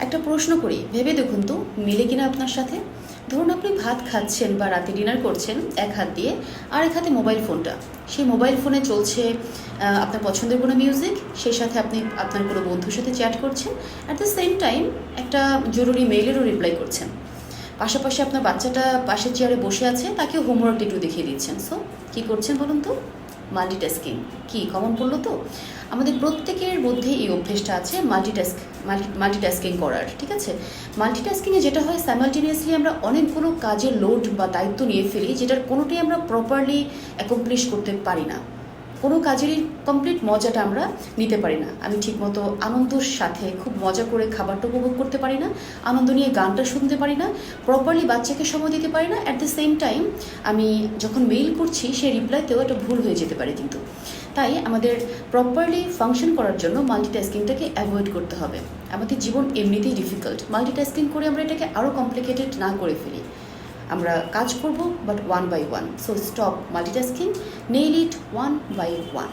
একটা প্রশ্ন করি, ভেবে দেখুন তো মিলে কিনা আপনার সাথে। ধরুন আপনি ভাত খাচ্ছেন বা রাতে ডিনার করছেন এক হাত দিয়ে, আর এক হাতে মোবাইল ফোনটা। সেই মোবাইল ফোনে চলছে আপনার পছন্দের কোনো মিউজিক, সেই সাথে আপনি আপনার কোনো বন্ধুর সাথে চ্যাট করছেন, অ্যাট দ্য সেম টাইম একটা জরুরি মেইলেরও রিপ্লাই করছেন। পাশাপাশি আপনার বাচ্চাটা পাশের চেয়ারে বসে আছে, তাকে হোমওয়ার্কটা একটু দেখিয়ে দিচ্ছেন। সো কী করছেন বলুন তো? মাল্টিটাস্কিং। কি কমন পড়লো তো? আমাদের প্রত্যেকের মধ্যে এই অভ্যেসটা আছে মাল্টিটাস্কিং করার, ঠিক আছে? মাল্টিটাস্কিংয়ে যেটা হয়, সাইমালটেনিয়াসলি আমরা অনেকগুলো কাজের লোড বা দায়িত্ব নিয়ে ফেলি, যেটার কোনোটাই আমরা প্রপারলি অ্যাকমপ্লিশ করতে পারি না। কোনো কাজেরই কমপ্লিট মজাটা আমরা নিতে পারি না। আমি ঠিকমতো আনন্দর সাথে খুব মজা করে খাবারটা উপভোগ করতে পারি না, আনন্দ নিয়ে গানটা শুনতে পারি না, প্রপারলি বাচ্চাকে সময় দিতে পারি না। অ্যাট দ্য সেম টাইম আমি যখন মেইল করছি সেই রিপ্লাইতেও একটা ভুল হয়ে যেতে পারে কিন্তু। তাই আমাদের প্রপারলি ফাংশন করার জন্য মাল্টিটাস্কিংটাকে অ্যাভয়েড করতে হবে। আমাদের জীবন এমনিতেই ডিফিকাল্ট, মাল্টিটাস্কিং করে আমরা এটাকে আরও কমপ্লিকেটেড না করে ফেলি। আমরা কাজ করব but one by one. So stop multitasking, nail it one by one.